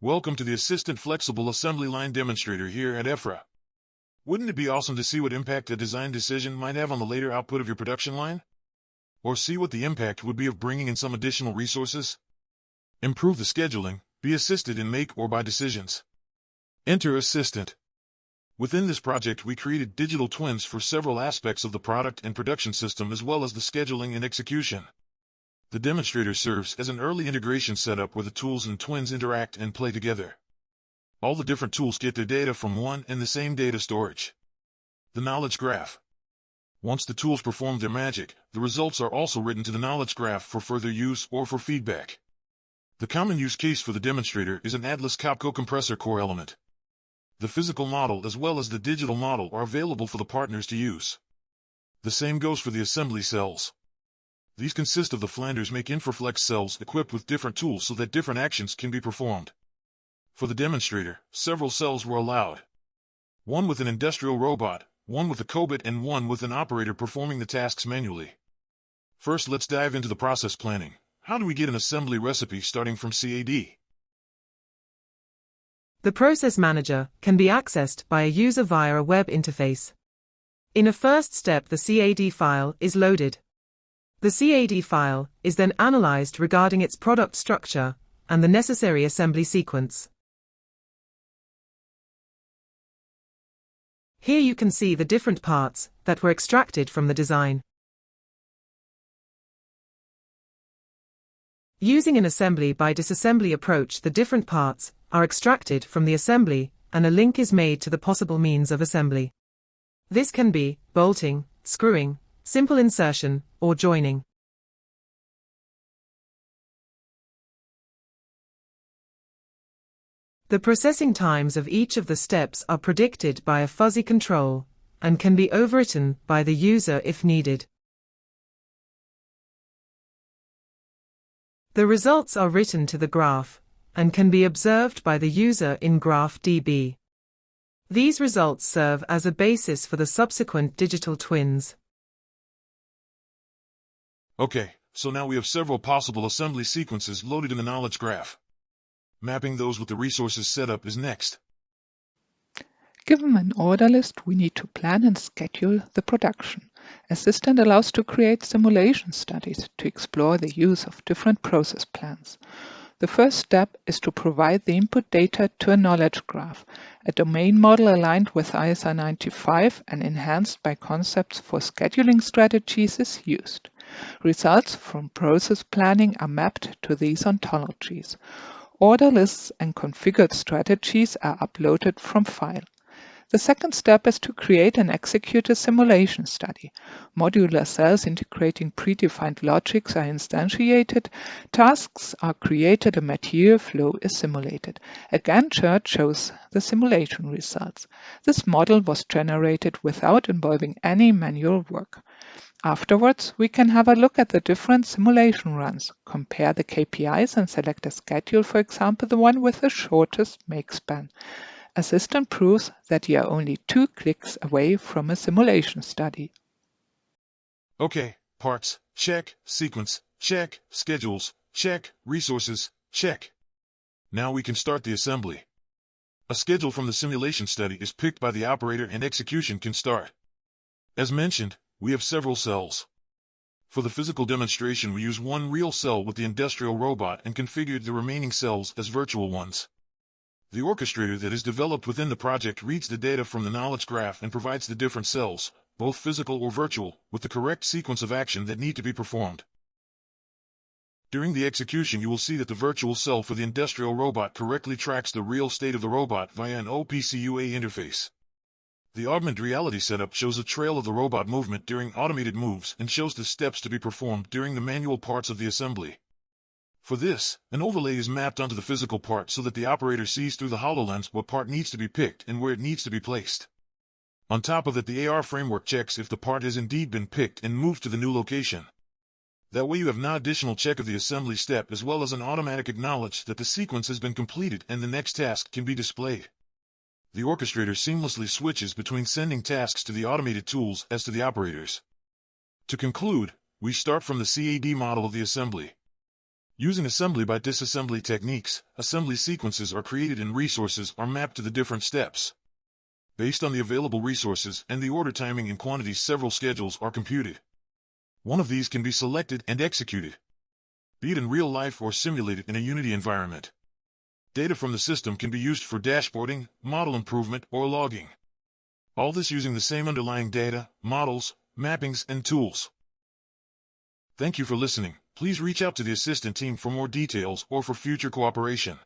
Welcome to the Assistant Flexible Assembly Line demonstrator here at InfraFlex. Wouldn't it be awesome to see what impact a design decision might have on the later output of your production line? Or see what the impact would be of bringing in some additional resources? Improve the scheduling, be assisted in make or buy decisions. Enter Assistant. Within this project we created digital twins for several aspects of the product and production system as well as the scheduling and execution. The demonstrator serves as an early integration setup where the tools and twins interact and play together. All the different tools get their data from one and the same data storage. The knowledge graph. Once the tools perform their magic, the results are also written to the knowledge graph for further use or for feedback. The common use case for the demonstrator is an Atlas Copco compressor core element. The physical model as well as the digital model are available for the partners to use. The same goes for the assembly cells. These consist of the Flanders make InfraFlex cells equipped with different tools so that different actions can be performed. For the demonstrator, several cells were allowed. One with an industrial robot, one with a cobot and one with an operator performing the tasks manually. First let's dive into the process planning. How do we get an assembly recipe starting from CAD? The process manager can be accessed by a user via a web interface. In a first step the CAD file is loaded. The CAD file is then analyzed regarding its product structure and the necessary assembly sequence. Here you can see the different parts that were extracted from the design. Using an assembly by disassembly approach, the different parts are extracted from the assembly and a link is made to the possible means of assembly. This can be bolting, screwing, simple insertion, or joining. The processing times of each of the steps are predicted by a fuzzy control and can be overwritten by the user if needed. The results are written to the graph and can be observed by the user in GraphDB. These results serve as a basis for the subsequent digital twins. Okay, so now we have several possible assembly sequences loaded in the knowledge graph. Mapping those with the resources set up is next. Given an order list, we need to plan and schedule the production. Assistant allows to create simulation studies to explore the use of different process plans. The first step is to provide the input data to a knowledge graph. A domain model aligned with ISO 95 and enhanced by concepts for scheduling strategies is used. Results from process planning are mapped to these ontologies. Order lists and configured strategies are uploaded from file. The second step is to create and execute a simulation study. Modular cells integrating predefined logics are instantiated, tasks are created, a material flow is simulated. A Gantt chart shows the simulation results. This model was generated without involving any manual work. Afterwards, we can have a look at the different simulation runs, compare the KPIs and select a schedule, for example, the one with the shortest make span. Assistant proves that you are only 2 clicks away from a simulation study. Okay, parts, check, sequence, check, schedules, check, resources, check. Now we can start the assembly. A schedule from the simulation study is picked by the operator and execution can start. As mentioned, we have several cells. For the physical demonstration we use one real cell with the industrial robot and configured the remaining cells as virtual ones. The orchestrator that is developed within the project reads the data from the knowledge graph and provides the different cells, both physical or virtual, with the correct sequence of action that need to be performed. During the execution you will see that the virtual cell for the industrial robot correctly tracks the real state of the robot via an OPC-UA interface. The augmented reality setup shows a trail of the robot movement during automated moves and shows the steps to be performed during the manual parts of the assembly. For this, an overlay is mapped onto the physical part so that the operator sees through the HoloLens what part needs to be picked and where it needs to be placed. On top of it, the AR framework checks if the part has indeed been picked and moved to the new location. That way you have no additional check of the assembly step as well as an automatic acknowledge that the sequence has been completed and the next task can be displayed. The orchestrator seamlessly switches between sending tasks to the automated tools as to the operators. To conclude, we start from the CAD model of the assembly. Using assembly by disassembly techniques, assembly sequences are created and resources are mapped to the different steps. Based on the available resources and the order timing and quantities, several schedules are computed. One of these can be selected and executed, be it in real life or simulated in a Unity environment. Data from the system can be used for dashboarding, model improvement, or logging. All this using the same underlying data, models, mappings, and tools. Thank you for listening. Please reach out to the assistant team for more details or for future cooperation.